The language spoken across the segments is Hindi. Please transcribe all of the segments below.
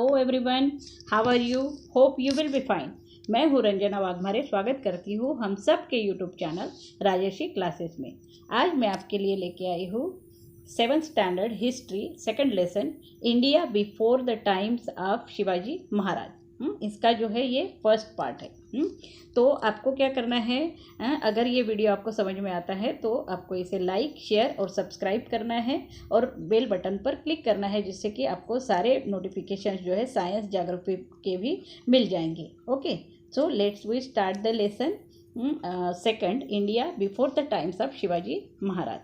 Hello everyone, how are you? Hope you will be fine. मैं हूँ रंजना वाघमारे, स्वागत करती हूँ हम सब के यूट्यूब चैनल राजर्षि क्लासेस में। आज मैं आपके लिए लेके आई हूँ 7th standard history second lesson, India before the times of Shivaji Maharaj. इसका जो है ये फर्स्ट पार्ट है। तो आपको क्या करना है, अगर ये वीडियो आपको समझ में आता है तो आपको इसे लाइक, शेयर और सब्सक्राइब करना है और बेल बटन पर क्लिक करना है, जिससे कि आपको सारे नोटिफिकेशंस जो है साइंस ज्योग्राफी के भी मिल जाएंगे। Okay, so let's we start the lesson second, India before the times of Shivaji Maharaj.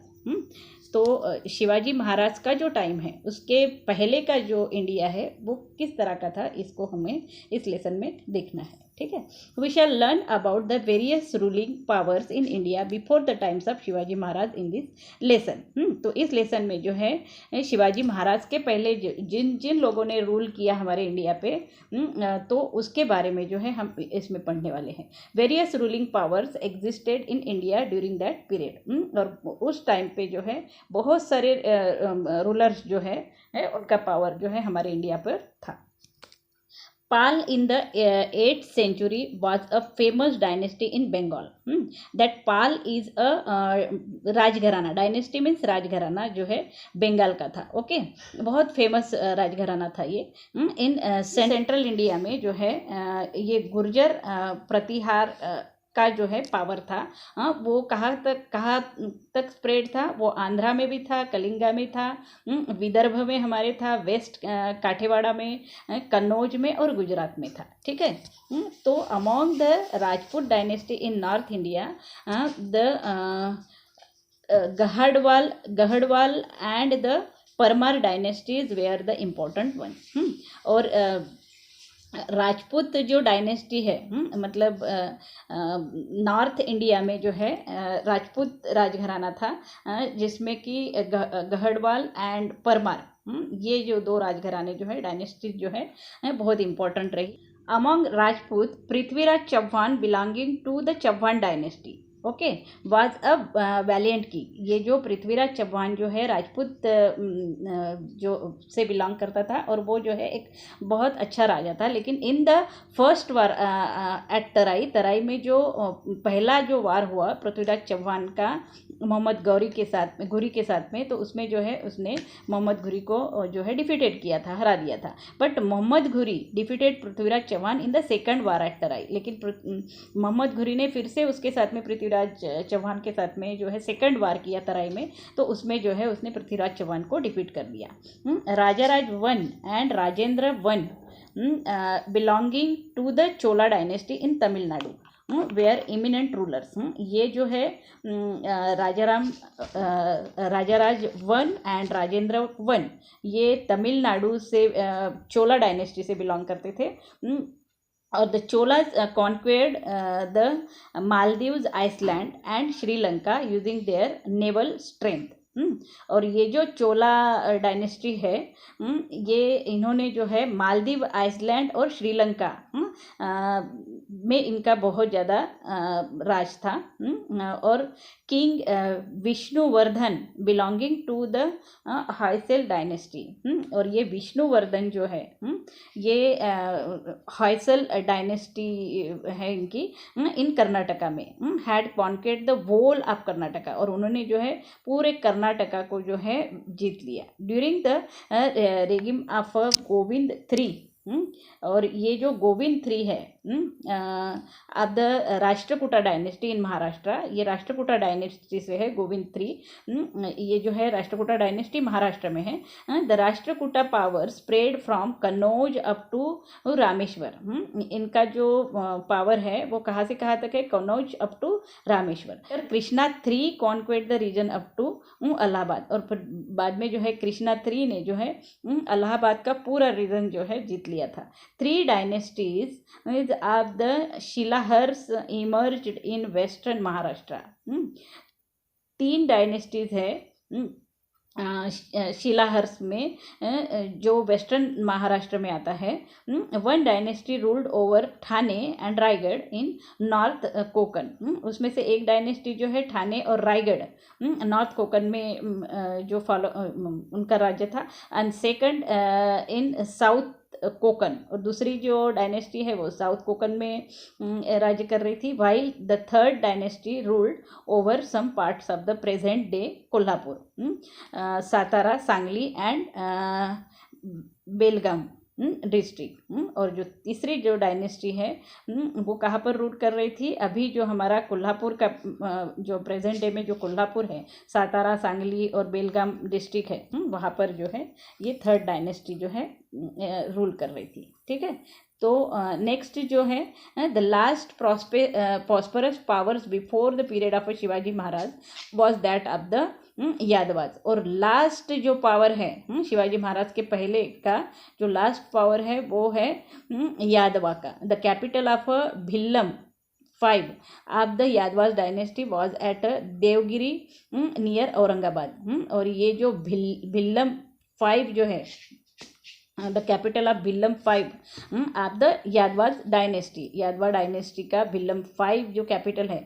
तो शिवाजी महाराज का जो टाइम है उसके पहले का जो इंडिया है वो किस तरह का था, इसको हमें इस लेसन में देखना है। ठीक है, we shall learn about the various ruling powers in India before the times of Shivaji Maharaj in this lesson. तो इस लेसन में जो है शिवाजी महाराज के पहले जिन जिन लोगों ने रूल किया हमारे इंडिया पे, तो उसके बारे में जो है हम इसमें पढ़ने वाले हैं। Various ruling powers existed in India during that period. और उस टाइम पे जो है बहुत सारे रूलर्स जो है उनका पावर जो है हमारे इंडिया पर था। Pal in the 8th century was a famous dynasty in Bengal. That Pal is a rajgharana, dynasty means राजघराना जो है बंगाल का था। ओके, बहुत फेमस राजघराना था ये। इन सेंट्रल इंडिया में जो है ये गुर्जर प्रतिहार का जो है पावर था। वो कहाँ तक स्प्रेड था, वो आंध्रा में भी था, कलिंगा में था, विदर्भ में हमारे था, वेस्ट काठेवाड़ा में, कन्नौज में और गुजरात में था। ठीक है, तो among the Rajput dynasty in north India, the Gahadavala and the Parmar dynasties were the important one. और राजपूत जो डायनेस्टी है, मतलब नॉर्थ इंडिया में जो है राजपूत राजघराना था, जिसमें कि गहड़वाल एंड परमार, ये जो दो राजघराने जो है डायनेस्टी जो है बहुत इंपॉर्टेंट रही। Among Rajput Prithviraj Chauhan belonging to the Chauhan dynasty, okay, was a valiant की। ये जो पृथ्वीराज चौहान जो है राजपूत जो से बिलोंग करता था और वो जो है एक बहुत अच्छा राजा था। लेकिन in the first war at Tarai में जो पहला जो वार हुआ पृथ्वीराज चौहान का मोहम्मद घुरी के साथ में, तो उसमें जो है उसने मोहम्मद घुरी को जो है डिफीटेड किया था, हरा दिया था। But Mohammad Ghori defeated Prithviraj Chauhan in the second war at Tarai. लेकिन मोहम्मद घुरी ने फिर से उसके साथ में पृथ्वीराज चौहान के साथ में जो है सेकंड वार किया तराई में, तो उसमें जो है उसने पृथ्वीराज चौहान को डिफीट कर दिया। Rajaraja one and Rajendra one belonging to the Chola dynasty in Tamil Nadu were eminent rulers. ये जो है Rajaraja one and Rajendra one, ये तमिलनाडु से चोला डायनेस्टी से बिलोंग करते थे। और the Cholas conquered the Maldives, Iceland and Sri Lanka using their naval strength। और ये जो चोला डायनेस्टी है, ये इन्होंने जो है मालदीव, आइसलैंड और श्रीलंका में इनका बहुत ज़्यादा राज था। और king Vishnuvardhana belonging to the Hoysala dynasty, और ये विष्णुवर्धन जो है ये हॉयसल डायनेस्टी है इनकी, इन कर्नाटका में, had conquered the whole of Karnataka, और उन्होंने जो है पूरे कर्नाटका को जो है जीत लिया during the regime of Govind three. और ये जो गोविंद थ्री है अब the Rashtrakuta dynasty in Maharashtra, ये राष्ट्रकूटा डायनेस्टी से है गोविंद थ्री। ये जो है राष्ट्रकूटा डायनेस्टी महाराष्ट्र में है। The Rashtrakuta power spread from Kannauj up to Rameshwar. इनका जो पावर है वो कहाँ से कहाँ तक है, Kannauj up to Rameshwar. Krishna three conquered the region up to Allahabad, और फिर बाद में जो है कृष्णा थ्री ने जो है इलाहाबाद का पूरा रीजन जो है जीत लिया था। 3 dynasties of the Shilahars emerged in western Maharashtra. 3 dynasties है शिलाहर्स में जो वेस्टर्न महाराष्ट्र में आता है। 1 dynasty ruled over Thane and Raigad in north Konkan. उसमें से एक डायनेस्टी जो है ठाणे और रायगढ़ नॉर्थ कोकन में जो उनका राज्य था। And second in south Konkan, और दूसरी जो डायनेस्टी है वो साउथ कोकन में राज्य कर रही थी, while the third dynasty ruled over some parts of the present day Kolhapur, Satara, Sangli and Belgaum district. और जो तीसरी जो डायनेस्टी है वो कहाँ पर रूल कर रही थी, अभी जो हमारा कोल्हापुर का जो प्रेजेंट डे में जो कोल्हापुर है, सातारा, सांगली और बेलगाम डिस्ट्रिक्ट है, वहाँ पर जो है ये थर्ड डायनेस्टी जो है रूल कर रही थी। ठीक है, तो नेक्स्ट जो है the last prosperous powers before the period of Shivaji Maharaj was that of the Yadavas. और लास्ट जो पावर है शिवाजी महाराज के पहले का जो लास्ट पावर है वो है यादवा का। The capital of Bhillam 5 of the Yadavas dynasty was at Devagiri near Aurangabad. और ये जो भिल्लम 5 जो है, the capital of Bhillam 5 of the Yadavas dynasty, Yadava dynasty का भिल्लम 5 जो कैपिटल है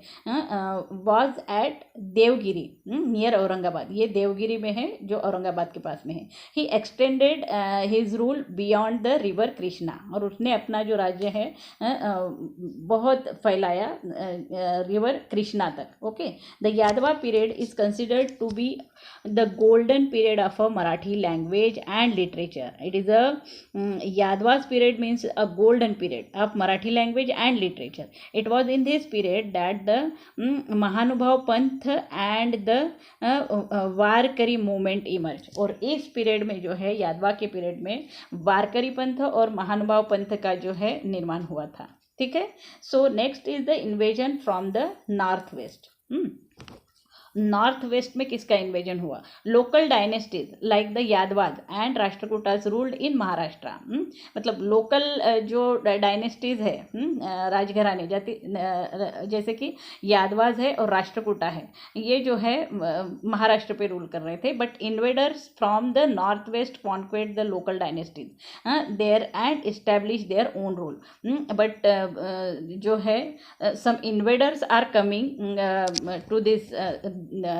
was at Devagiri near Aurangabad. ये देवगिरी में है जो औरंगाबाद के पास में है। He extended his rule beyond the river Krishna, और उसने अपना जो राज्य है बहुत फैलाया रिवर कृष्णा तक। Okay, the Yadava period is considered to be the golden period of a Marathi language and literature. It is a Yadva's period means a golden period of Marathi language and literature. It was in this period that the Mahanubhav Panth and the Warkari movement emerged. और इस पीरियड में जो है यादवा के पीरियड में वारकरी पंथ और महानुभाव पंथ का जो है निर्माण हुआ था। ठीक है, सो next is the invasion from the north waste. North west में किसका इन्वेजन हुआ? Local dynasties like the Yadavas and Rashtrakutas ruled इन महाराष्ट्र। मतलब लोकल जो डायनेस्टीज है राजघराने जैसे कि यादवाज है और राष्ट्रकूटा है, ये जो है महाराष्ट्र पे रूल कर रहे थे। But invaders from the north west conquered the local dynasties there and establish their own rule. But जो है some invaders are coming to this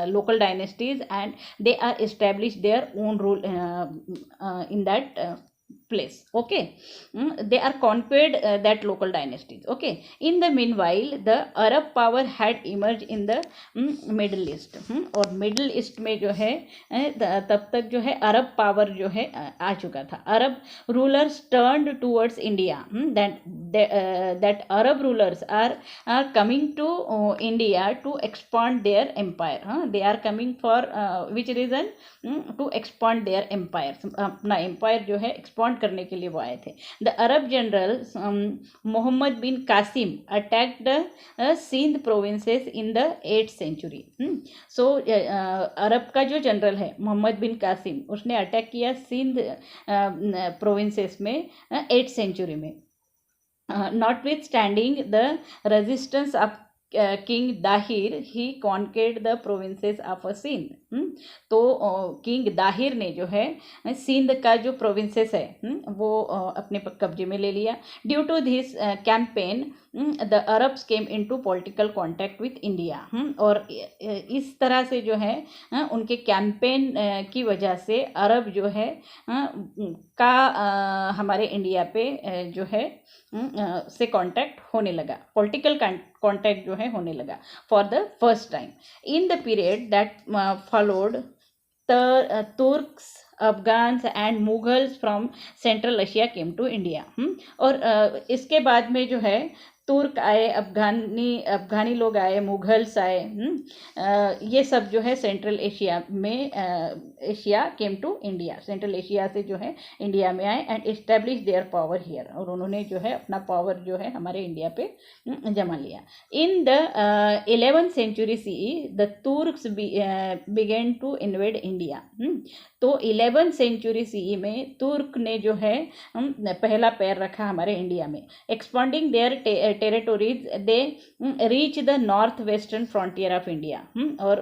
local dynasties and they are established their own rule in that place. Okay, they are conquered that local dynasties. Okay, in the meanwhile the Arab power had emerged in the Middle East. और मिडिल ईस्ट में जो है तब तक जो है अरब पावर जो है आ चुका था। Arab rulers turned towards India, that Arab rulers are coming to India to expand their empire. They are coming for which reason? To expand their empire. अपना empire जो है expand करने के लिए वो आए थे। The Arab general Muhammad bin Qasim attacked Sindh provinces in the 8th century। सो अरब का जो जनरल है मोहम्मद बिन कासिम, उसने अटैक किया सिंध प्रोविंसेस में 8th century में। Notwithstanding the resistance of King Dahir, he conquered the provinces of Sindh। तो किंग दाहिर ने जो है सिंध का जो प्रोविंसेस है वो अपने कब्जे में ले लिया। Due to this campaign the Arabs came into political contact with India. और इस तरह से जो है उनके कैंपेन की वजह से अरब जो है का हमारे इंडिया पे जो है से कांटेक्ट होने लगा, पॉलिटिकल कांटेक्ट जो है होने लगा for the first time. In the period that followed Turks, Afghans and Mughals from Central Asia came to India. और इसके बाद में जो है तुर्क आए, अफगानी लोग आए, मुगल्स आए, ये सब जो है सेंट्रल एशिया में Asia came to India, Central Asia से जो है इंडिया में आए and establish their power here. और उन्होंने जो है अपना पावर जो है हमारे इंडिया पे जमा लिया। In the 11th century CE the Turks began to invade India. तो 11th century CE में तुर्क ने जो है पहला पैर रखा हमारे इंडिया में। Expanding their territories they reach the north western frontier of India. और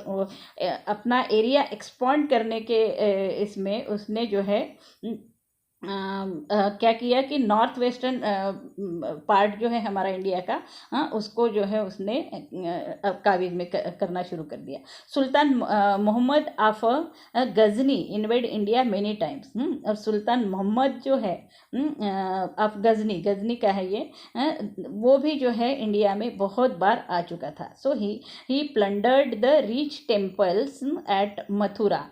अपना एरिया एक्सपांड करने के इसमें उसने जो है क्या किया कि नॉर्थ वेस्टर्न पार्ट जो है हमारा इंडिया का, उसको जो है उसने काबिज में करना शुरू कर दिया। Sultan Mohammad of Ghazni invade India many times. और सुल्तान मोहम्मद जो है ऑफ गजनी, गजनी का है ये, वो भी जो है इंडिया में बहुत बार आ चुका था। So he plundered the rich temples at Mathura,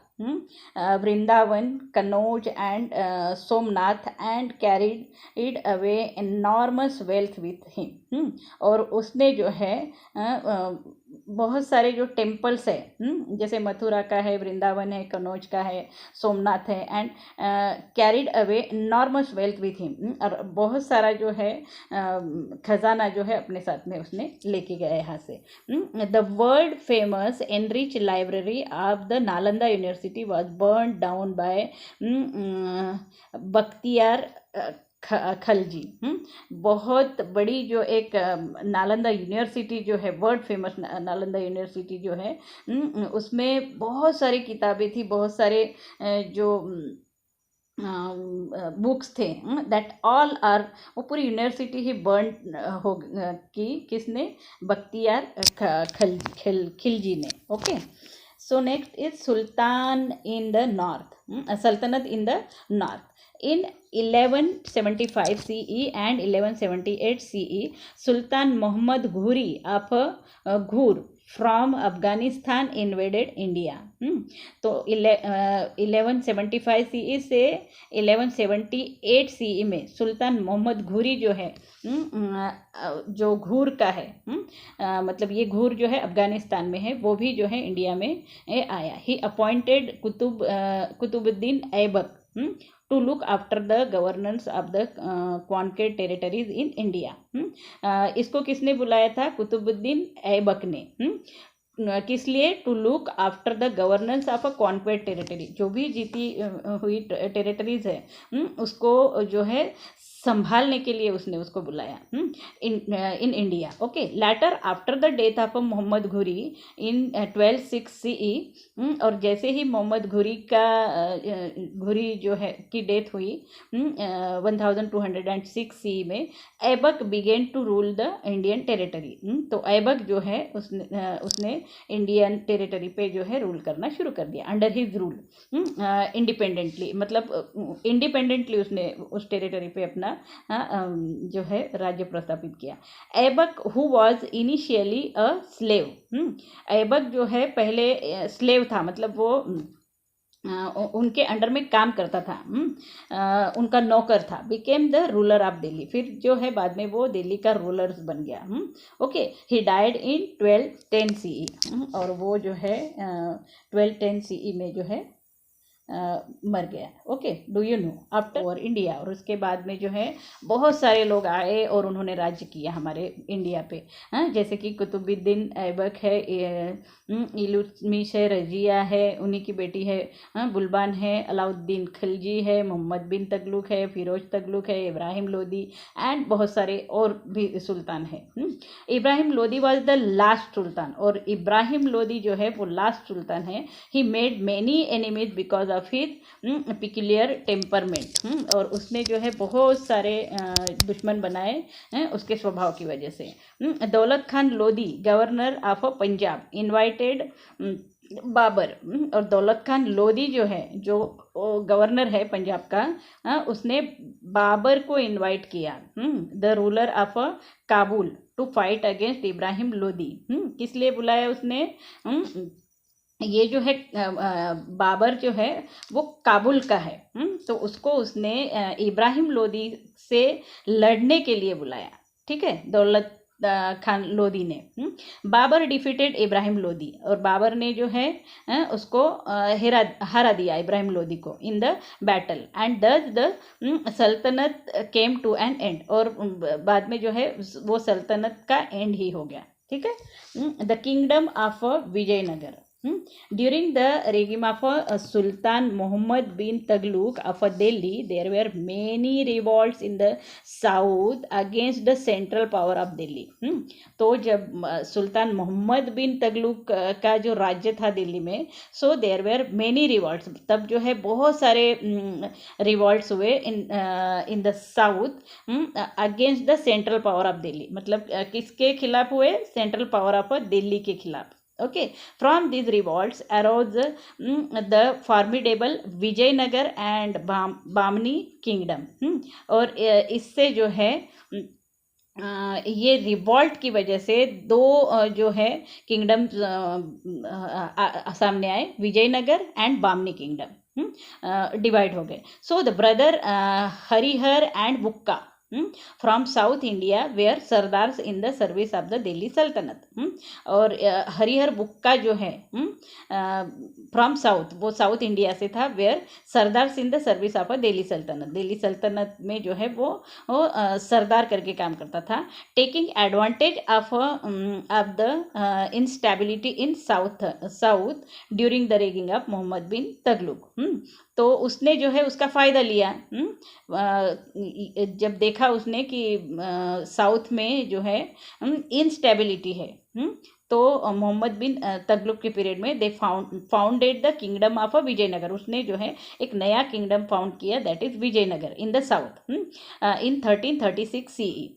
Vrindavan, Kannauj, and Somnath, and carried it away enormous wealth with him। और उसने जो है बहुत सारे जो टेम्पल्स है, जैसे मथुरा का है, वृंदावन है, कन्नौज का है, सोमनाथ है, and carried away enormous wealth with him। और बहुत सारा जो है खजाना जो है अपने साथ में उसने लेके गया यहाँ से। The world famous enrich library of the Nalanda university was burn down by Bakhtiyar Khalji. बहुत बड़ी जो एक नालंदा यूनिवर्सिटी जो है, वर्ल्ड फेमस नालंदा यूनिवर्सिटी जो है, उसमें बहुत सारी किताबें थी, बहुत सारे जो बुक्स थे, दैट ऑल आर, वो पूरी यूनिवर्सिटी ही बर्न हो की किसने, बख्तियार खिलजी ने। Okay, so next is sultan in the north, सल्तनत in the north. In 1175 CE and 1178 CE, Sultan Muhammad Ghuri of Ghur from Afghanistan invaded India। तो 1175 CE से 1178 CE में सुल्तान मोहम्मद घुरी जो है, जो घूर का है, मतलब ये घूर जो है अफगानिस्तान में है, वो भी जो है इंडिया में आया। He appointed Qutbuddin Aibak to look after the governance of the conquered territories in India। इसको किसने बुलाया था? कुतुबुद्दीन ऐबक ने। किस लिए? To look after the governance of a conquest territory, जो भी जीती हुई टेरिटरीज है उसको जो है संभालने के लिए उसने उसको बुलाया in India. Okay, later after the death of Mohammad Ghori in 1206 CE, और जैसे ही मोहम्मद घुरी का घुरी जो है की डेथ हुई 1206 CE में, Aibak began to rule the Indian territory. तो ऐबक जो है उसने इंडियन टेरिटरी पे जो है रूल करना शुरू कर दिया अंडर हिज रूल, इंडिपेंडेंटली, मतलब इंडिपेंडेंटली उसने उस टेरिटरी पे अपना जो है राज्य प्रस्थापित किया। Aibak who was initially a slave, Aibak जो है पहले स्लेव था, मतलब वो उनके अंडर में काम करता था, उनका नौकर था। Became the ruler of Delhi, फिर जो है बाद में वो दिल्ली का रूलर बन गया। Okay, he died in 1210 CE, और वो जो है 1210 CE में जो है मर गया। Okay, do you know after और इंडिया, और उसके बाद में जो है बहुत सारे लोग आए और उन्होंने राज्य किया हमारे इंडिया पे, जैसे कि कुतुबुद्दीन ऐबक है, इल्तुतमिश है, रजिया है, उन्हीं की बेटी है बुलबान है, अलाउद्दीन खिलजी है, मोहम्मद बिन तगलुक है, फिरोज तगलुक है, इब्राहिम लोदी, एंड बहुत सारे और भी सुल्तान है। Ibrahim Lodi was the last sultan, और इब्राहिम लोदी जो है वो लास्ट सुल्तान है। He made many enemies because of his peculiar temperament, और उसने जो है बहुत सारे दुश्मन बनाए उसके स्वभाव की वजह से। Daulat Khan Lodi, governor of Punjab, invited Babur, और दौलत खान लोदी जो है, जो गवर्नर है पंजाब का, उसने बाबर को इनवाइट किया, the ruler of Kabul, to fight against Ibrahim Lodi. किस लिए बुलाया उसने? ये जो है बाबर जो है वो काबुल का है, तो उसको उसने इब्राहिम लोदी से लड़ने के लिए बुलाया। ठीक है, दौलत खान लोदी ने। बाबर डिफीटेड इब्राहिम लोदी, और बाबर ने जो है उसको हरा दिया इब्राहिम लोदी को in the battle, and the सल्तनत केम टू एन एंड, और बाद में जो है वो सल्तनत का एंड ही हो गया। ठीक है, the kingdom of Vijayanagar, During the regime of Sultan Muhammad bin Taghlaq of Delhi, there were many revolts in the south against the central power of Delhi. तो जब सुल्तान मोहम्मद बिन तगलुक का जो राज्य था दिल्ली में, so there were many revolts, तब जो है बहुत सारे रिवॉल्ट्स हुए in the south against the central power of Delhi. मतलब किसके खिलाफ हुए? सेंट्रल पावर ऑफ दिल्ली के खिलाफ. Okay, from these revolts arose the formidable Vijayanagar and Bahmani kingdom. और इससे जो है ये रिवॉल्ट की वजह से दो जो है किंगडम सामने आए, Vijayanagar and Bahmani kingdom divide हो गए. So the brother Harihar and Bukka from south India were sardars in the service of the Delhi सल्तनत. और हरिहर बुक्का जो है फ्रॉम साउथ, वो साउथ इंडिया से था, were sardars in the service of a Delhi सल्तनत. दिल्ली सल्तनत में जो है वो सरदार करके काम करता था. Taking advantage of the instability in south during the regime of Mohammad bin Tughlaq. तो उसने जो है उसका फ़ायदा लिया. जब देखा उसने कि साउथ में जो है इंस्टेबिलिटी है, तो मोहम्मद बिन तगलुक के पीरियड में they founded the kingdom of Vijayanagar. उसने जो है एक नया किंगडम फाउंड किया, that is Vijayanagar in the south in 1336 CE.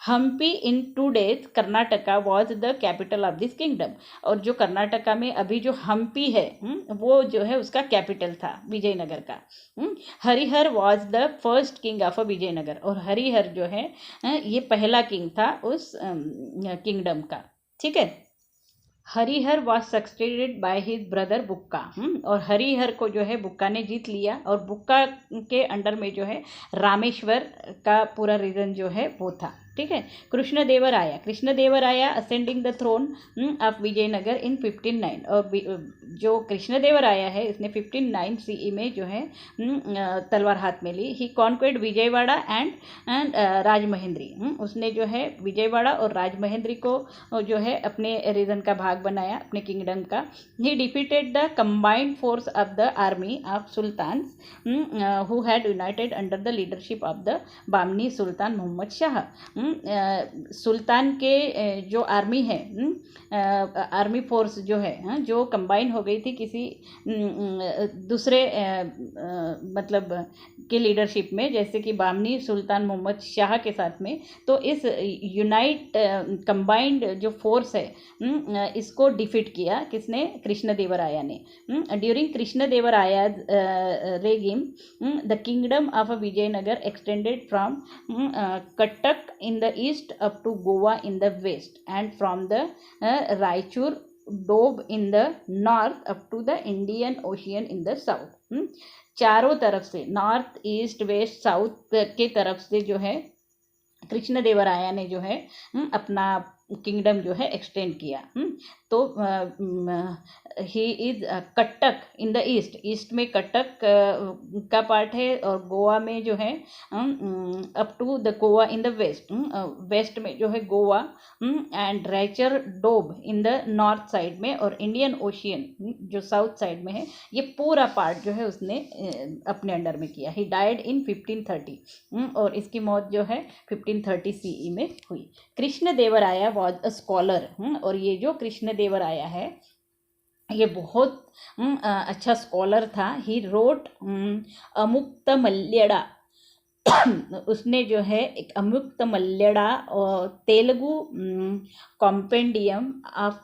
Hampi in today's Karnataka was the capital of this kingdom. और जो कर्नाटका में अभी जो हम्पी है वो जो है उसका कैपिटल था विजयनगर का. Harihar was the first king of Vijayanagar. और हरिहर जो है ये पहला किंग था उस किंगडम का. ठीक है. Harihara was succeeded by his brother Bukka. और हरिहर को जो है बुक्का ने जीत लिया. और बुक्का के अंडर में जो है रामेश्वर का पूरा रीजन जो है वो था. ठीक है. Krishnadevaraya ascending the throne of Vijayanagar in 1509. और जो कृष्णदेवराया है इसने 1509 CE में जो है तलवार हाथ में ली. ही कॉन्क्वेड विजयवाड़ा एंड राजमहेंद्री. उसने जो है विजयवाड़ा और राजमहेंद्री को जो है अपने रीजन का भाग बनाया, अपने किंगडम का. He defeated the combined force of the army of sultan who had united under the leadership of the Bahmani sultan Mohammad Shah. सुल्तान के जो आर्मी है, आर्मी फोर्स जो है जो कंबाइन हो गई थी किसी दूसरे मतलब के लीडरशिप में, जैसे कि बामनी सुल्तान मोहम्मद शाह के साथ में. तो इस यूनाइट कंबाइंड जो फोर्स है इसको डिफीट किया किसने? कृष्णदेवराया ने. During Krishnadevaraya regime the kingdom of Vijayanagar extended from Cuttack in the east up to Goa in the west, and from the Raichur Doab in the north up to the Indian Ocean in the south. चारों तरफ से, नॉर्थ ईस्ट वेस्ट साउथ के तरफ से जो है कृष्णदेवराया ने जो है अपना किंगडम जो है एक्सटेंड किया. तो he is Cuttack in the east. East में कटक का पार्ट है और गोवा में जो है up to the Goa in the west. West में जो है Goa and Raichur Doab in the north side में, और इंडियन ओशियन जो साउथ साइड में है, ये पूरा पार्ट जो है उसने अपने अंडर में किया. ही डाइड इन 1530 और इसकी मौत जो है 1530 CE में हुई. Krishnadevaraya was a scholar. और ये जो कृष्णदेवराया है ये बहुत अच्छा स्कॉलर था. He wrote अमुक्त मल्यड़ा. उसने जो है एक अमुक्त मल्यड़ा और तेलुगु कॉम्पेंडियम ऑफ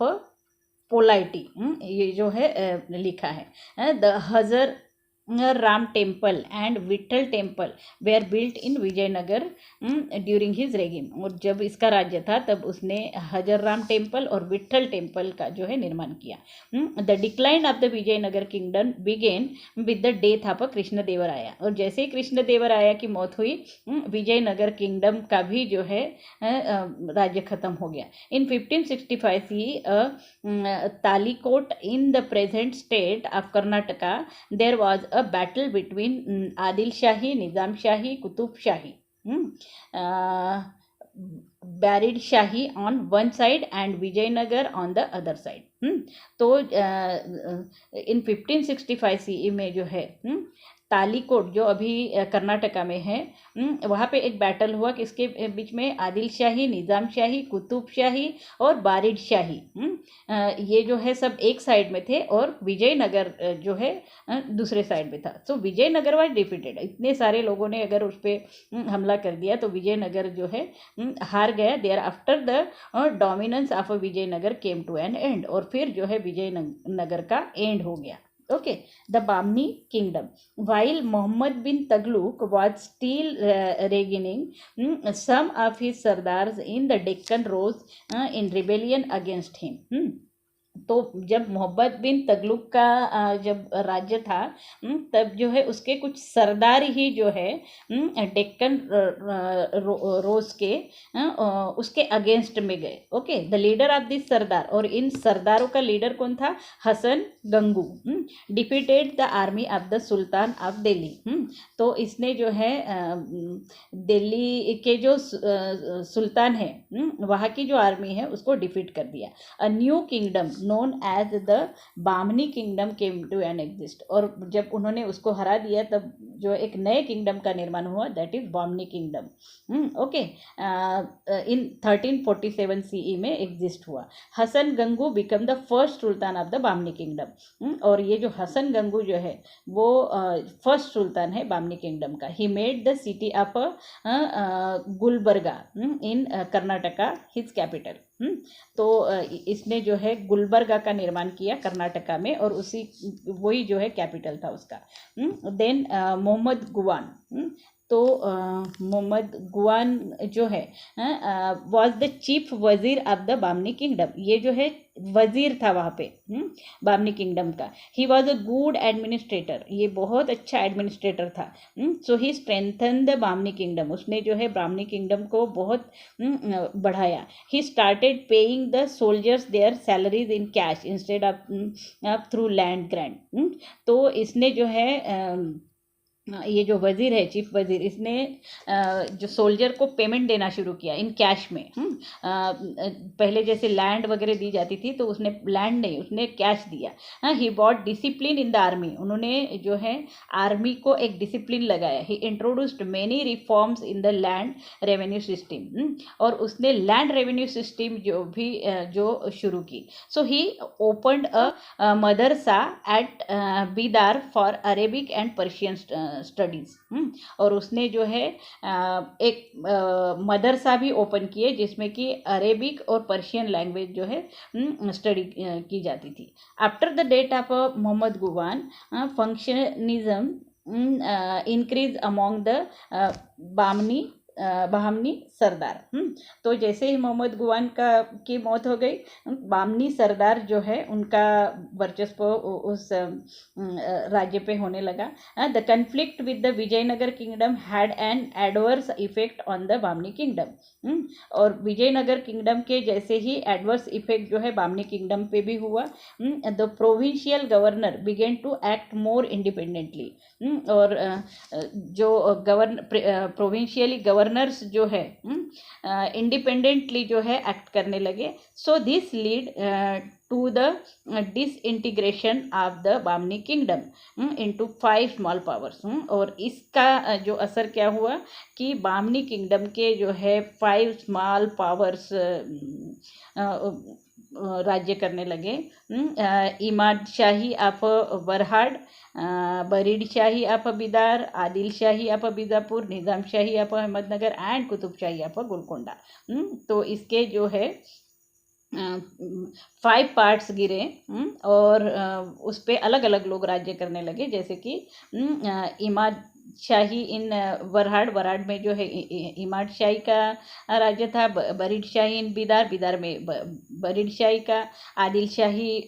पोलाइटी ये जो है लिखा है. The Hazara Rama temple and Vitthala temple were built in Vijayanagar during his regime. और जब इसका राज्य था तब उसने हजर राम टेम्पल और विठल टेम्पल का जो है निर्माण किया. The decline of the Vijayanagar kingdom began with the death of Krishnadevaraya. और जैसे ही कृष्णदेवराया की मौत हुई विजयनगर किंगडम का भी जो है राज्य खत्म हो गया. इन 1565 ही Talikota in the present state of Karnataka there was a battle between Adil Shahi, Nizam Shahi, Qutb Shahi. Barid Shahi on one side and Vijayanagar on the other side. तो इन 1565 CE में जो है तालीकोट जो अभी कर्नाटका में है, वहाँ पे एक बैटल हुआ कि इसके बीच में आदिल शाही, निज़ाम शाही, कुतुब शाही और बारिड शाही, ये जो है सब एक साइड में थे और विजयनगर जो है दूसरे साइड में था। सो विजयनगर वाज डिफीटेड। इतने सारे लोगों ने अगर उस पर हमला कर दिया तो विजयनगर जो है हार गया। Thereafter the dominance of Vijayanagar came to an end, और फिर जो है विजयनगर का एंड हो गया। Okay, the Bamni kingdom. While Muhammad bin Taghlaq was still reigning, some of his sardars in the Deccan rose in rebellion against him. तो जब मोहम्मद बिन तगलुक का जब राज्य था, तब जो है उसके कुछ सरदार ही जो है डेक्कन रोज के उसके अगेंस्ट में गए। Okay, the leader of this सरदार, और इन सरदारों का लीडर कौन था? Hasan Gangu defeated the army of the sultan of Delhi. तो इसने जो है दिल्ली के जो सुल्तान है वहाँ की जो आर्मी है उसको डिफीट कर दिया। A new kingdom known as the Bahmani kingdom came to an exist, और जब उन्होंने उसको हरा दिया तब जो एक नए किंगडम का निर्माण हुआ, that is Bahmani kingdom. Okay, in 1347 CE में एग्जिस्ट हुआ। Hasan Gangu become the first sultan of the Bahmani kingdom, और ये जो हसन गंगू जो है वो फर्स्ट सुल्तान है बामनी किंगडम का। He made the city of Gulbarga in Karnataka his capital. तो इसने जो है गुलबर्गा का निर्माण किया कर्नाटका में, और उसी वही जो है कैपिटल था उसका। देन मोहम्मद गुवान, तो मोहम्मद गुवान जो है वॉज द चीफ वजीर ऑफ द बामनी किंगडम। ये जो है वजीर था वहाँ पे बामनी किंगडम का। He was a good administrator, ये बहुत अच्छा एडमिनिस्ट्रेटर था। So he strengthen the Bahmani kingdom, उसने जो है बामनी किंगडम को बहुत बढ़ाया। He started paying the soldiers there salaries in cash instead of through land grant. तो इसने जो है ये जो वज़ीर है, चीफ वज़ीर, इसने जो सोल्जर को पेमेंट देना शुरू किया इन कैश में। पहले जैसे लैंड वगैरह दी जाती थी तो उसने लैंड नहीं, उसने कैश दिया। He bought discipline in the army, उन्होंने जो है आर्मी को एक डिसिप्लिन लगाया। He introduced many reforms in the land revenue system, और उसने लैंड रेवेन्यू सिस्टम जो शुरू की। सो ही ओपनड अ मदरसा at Bidar for Arabic and Persian studies, और उसने जो है एक मदरसा भी ओपन किए जिसमें कि अरेबिक और पर्शियन लैंग्वेज जो है स्टडी की जाती थी। After the death of Mohammad Gawan, factionalism increase among the Bahmani सरदार। तो जैसे ही मोहम्मद गुवान की मौत हो गई, बामनी सरदार जो है उनका वर्चस्व उस राज्य पे होने लगा। The conflict with the Vijayanagar kingdom had an adverse effect on the Bahmani kingdom, और विजयनगर किंगडम के जैसे ही एडवर्स इफेक्ट जो है बामनी किंगडम पे भी हुआ। The provincial governor began to act more independently, और जो प्रोविंशियली गवर्नर्स जो है इंडिपेंडेंटली जो है एक्ट करने लगे। So this lead to the disintegration of the Bahmani kingdom into 5 small powers, और इसका जो असर क्या हुआ कि बामनी किंगडम के जो है 5 स्मॉल पावर्स राज्य करने लगे। Imad Shahi of Varhad, Barid Shahi of Bidar, Adil Shahi of Bijapur, Nizam Shahi of Ahmednagar and Qutb Shahi of Golconda. तो इसके जो है 5 पार्ट्स गिरे, और उस पर अलग अलग लोग राज्य करने लगे, जैसे कि इमाद शाही इन वरहाड में जो है इमाद शाही का राज्य था, बरीड शाही इन बिदार में बरीड शाही का, आदिल शाही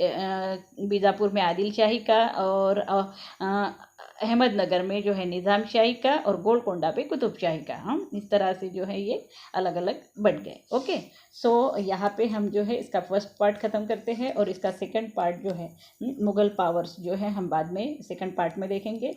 बीजापुर में आदिल शाही का, और अहमदनगर में जो है निज़ाम शाही का और गोलकोंडा पे कुतुब शाही का, हम इस तरह से जो है ये अलग अलग बट गए। ओके, सो यहाँ पे हम जो है इसका फर्स्ट पार्ट ख़त्म करते हैं और इसका सेकंड पार्ट जो है मुग़ल पावर्स जो है हम बाद में सेकंड पार्ट में देखेंगे।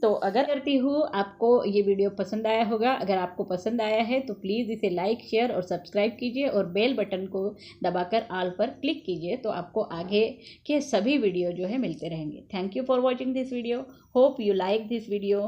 तो अगर करती हूँ आपको ये वीडियो पसंद आया होगा, अगर आपको पसंद आया है तो प्लीज़ इसे लाइक शेयर और सब्सक्राइब कीजिए और बेल बटन को दबाकर ऑल पर क्लिक कीजिए, तो आपको आगे के सभी वीडियो जो है मिलते रहेंगे। Thank you for watching this video, hope you like this video.